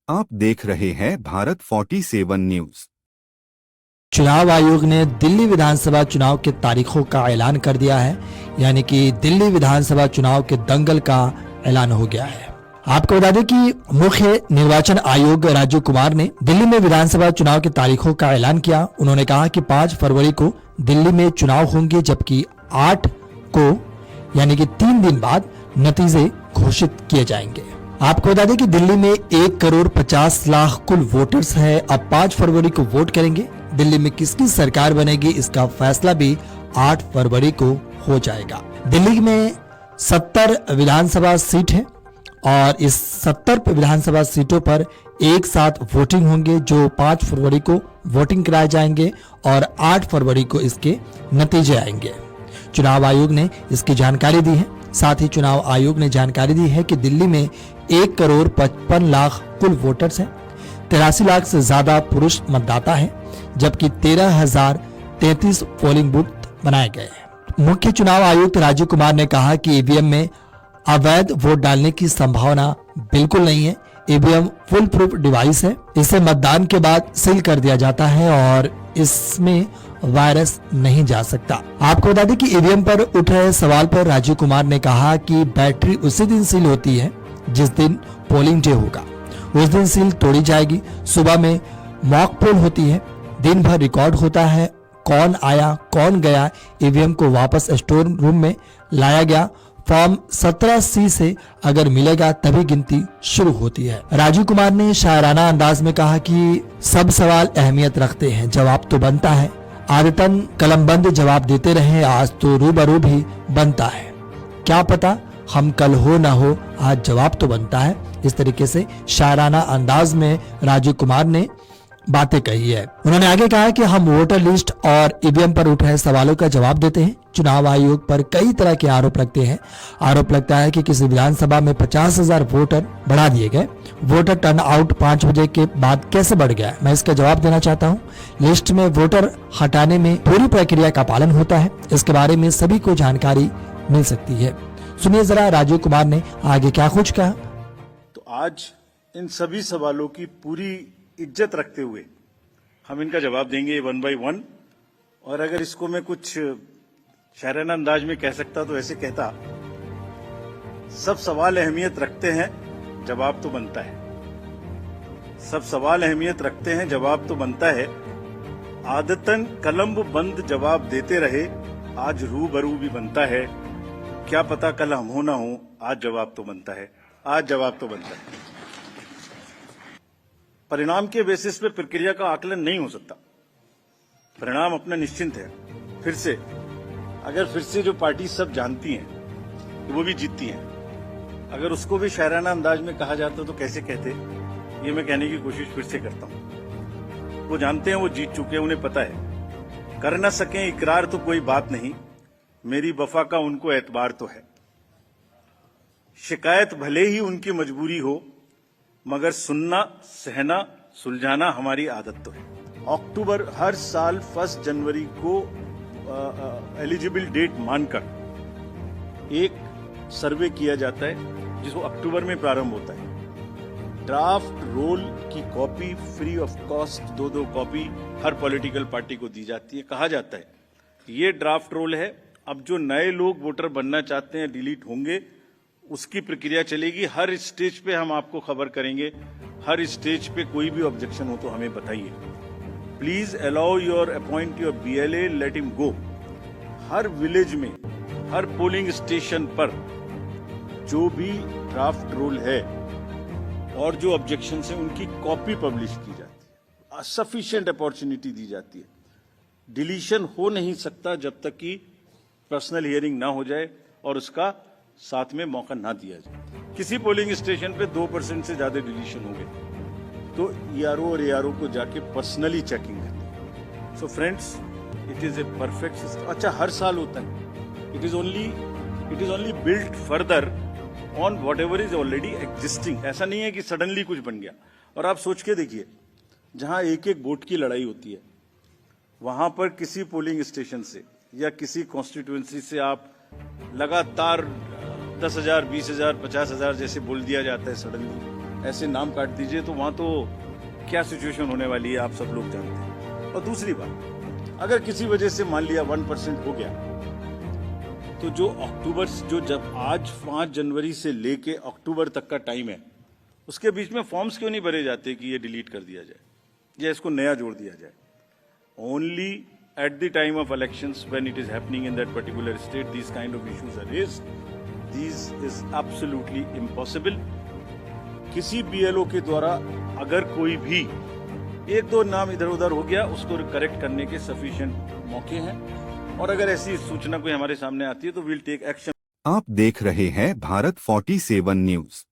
आप देख रहे हैं भारत 47 न्यूज। चुनाव आयोग ने दिल्ली विधानसभा चुनाव के तारीखों का ऐलान कर दिया है, यानी कि दिल्ली विधानसभा चुनाव के दंगल का ऐलान हो गया है। आपको बता दें कि मुख्य निर्वाचन आयोग राजीव कुमार ने दिल्ली में विधानसभा चुनाव की तारीखों का ऐलान किया। उन्होंने कहा कि 5 फरवरी को दिल्ली में चुनाव होंगे, जबकि 8 को यानी कि 3 दिन बाद नतीजे घोषित किए जाएंगे। आपको बता दें कि दिल्ली में 1,50,00,000 कुल वोटर्स है। अब 5 फरवरी को वोट करेंगे। दिल्ली में किसकी सरकार बनेगी, इसका फैसला भी 8 फरवरी को हो जाएगा। दिल्ली में 70 विधानसभा सीट है और इस 70 विधानसभा सीटों पर एक साथ वोटिंग होंगे, जो 5 फरवरी को वोटिंग कराए जाएंगे और 8 फरवरी को इसके नतीजे आएंगे। चुनाव आयोग ने इसकी जानकारी दी है। साथ ही चुनाव आयोग ने जानकारी दी है कि दिल्ली में 1,55,00,000 कुल वोटर्स हैं। 83 लाख से ज्यादा पुरुष मतदाता हैं, जबकि 13,033 पोलिंग बूथ बनाए गए हैं। मुख्य चुनाव आयुक्त राजीव कुमार ने कहा कि ईवीएम में अवैध वोट डालने की संभावना बिल्कुल नहीं है। ईवीएम फुल प्रूफ डिवाइस है। इसे मतदान के बाद सील कर दिया जाता है और इसमें वायरस नहीं जा सकता। आपको बता दें कि ईवीएम पर उठ रहे सवाल पर राजीव कुमार ने कहा कि बैटरी उसी दिन सील होती है जिस दिन पोलिंग डे होगा। उस दिन सील तोड़ी जाएगी। सुबह में मॉक पोल होती है, दिन भर रिकॉर्ड होता है कौन आया कौन गया। ईवीएम को वापस स्टोर रूम में लाया गया। फॉर्म 17C से अगर मिलेगा तभी गिनती शुरू होती है। राजीव कुमार ने शायराना अंदाज में कहा कि सब सवाल अहमियत रखते हैं, जवाब तो बनता है। आदतन कलमबंद जवाब देते रहे, आज तो रूबरू भी बनता है। क्या पता हम कल हो ना हो, आज जवाब तो बनता है। इस तरीके से शायराना अंदाज में राजीव कुमार ने बातें कही है। उन्होंने आगे कहा कि हम वोटर लिस्ट और ईवीएम पर उठ रहे सवालों का जवाब देते हैं। चुनाव आयोग पर कई तरह के आरोप लगते हैं। आरोप लगता है कि किसी विधानसभा में 50,000 वोटर बढ़ा दिए गए। वोटर टर्न आउट 5 बजे के बाद कैसे बढ़ गया, मैं इसका जवाब देना चाहता हूं। लिस्ट में वोटर हटाने में पूरी प्रक्रिया का पालन होता है। इसके बारे में सभी को जानकारी मिल सकती है। सुनिए जरा राजीव कुमार ने आगे क्या कुछ कहा। तो आज इन सभी सवालों की पूरी इज्जत रखते हुए हम इनका जवाब देंगे 1 by 1। और अगर इसको मैं कुछ शायराना अंदाज में कह सकता तो ऐसे कहता, सब सवाल अहमियत रखते हैं, जवाब तो बनता है। सब सवाल अहमियत रखते हैं, जवाब तो बनता है। आदतन कलम बंद जवाब देते रहे, आज रूबरू भी बनता है। क्या पता कल हम हो ना हो, आज जवाब तो बनता है। आज जवाब तो बनता है। परिणाम के बेसिस पे प्रक्रिया का आकलन नहीं हो सकता। परिणाम अपना निश्चिंत है। फिर से जो पार्टी सब जानती हैं वो भी जीतती हैं, अगर उसको भी शायराना अंदाज में कहा जाता तो कैसे कहते, ये मैं कहने की कोशिश फिर से करता हूं। वो जानते हैं, वो जीत चुके हैं, उन्हें पता है। कर न सकें इकरार तो कोई बात नहीं, मेरी वफा का उनको एतबार तो है। शिकायत भले ही उनकी मजबूरी हो, मगर सुनना सहना सुलझाना हमारी आदत तो है। अक्टूबर हर साल 1 जनवरी को एलिजिबल डेट मानकर एक सर्वे किया जाता है, जिसको अक्टूबर में प्रारंभ होता है। ड्राफ्ट रोल की copy free of cost 2-2 copy her political party को दी जाती है। कहा जाता है ये ड्राफ्ट रोल है, अब जो नए लोग वोटर बनना चाहते हैं डिलीट होंगे, उसकी प्रक्रिया चलेगी। हर स्टेज पे हम आपको खबर करेंगे। हर स्टेज पे कोई भी ऑब्जेक्शन हो तो हमें बताइए। Please allow your appoint your BLA, let him go. हर विलेज में, हर पोलिंग स्टेशन पर जो भी ड्राफ्ट रोल है और जो ऑब्जेक्शन है उनकी कॉपी पब्लिश की जाती है। सफिशिएंट अपॉर्चुनिटी दी जाती है। डिलीशन हो नहीं सकता जब तक कि पर्सनल हियरिंग ना हो जाए और उसका साथ में मौका ना दिया जाए। किसी पोलिंग स्टेशन पे 2% से ज्यादा डिलीशन हो गए तो ERO और ARO को जाके पर्सनली चेकिंग करनी। So friends, it is a perfect system. अच्छा, हर साल होता है। It is only built further on what ever is already existing. ऐसा नहीं है कि सडनली कुछ बन गया। और आप सोच के देखिए, जहां एक एक वोट की लड़ाई होती है, वहां पर किसी पोलिंग स्टेशन से या किसी कॉन्स्टिट्यूएंसी से आप लगातार 10,000, 20,000, 50,000 जैसे बोल दिया जाता है सडनली, ऐसे नाम काट दीजिए तो वहां तो क्या सिचुएशन होने वाली है आप सब लोग जानते हैं। और दूसरी बात, अगर किसी वजह से मान लिया 1% हो गया, तो जो जब आज 5 जनवरी से लेके अक्टूबर तक का टाइम है, उसके बीच में फॉर्म्स क्यों नहीं भरे जाते कि ये डिलीट कर दिया जाए या इसको नया जोड़ दिया जाए। Only at the time of elections when it is happening in that particular state these kind of issues are raised. This is absolutely impossible. किसी BLO के द्वारा अगर कोई भी 1-2 नाम इधर उधर हो गया, उसको करेक्ट करने के सफिशिएंट मौके हैं, और अगर ऐसी सूचना कोई हमारे सामने आती है तो we'll take action. आप देख रहे हैं भारत 47 न्यूज।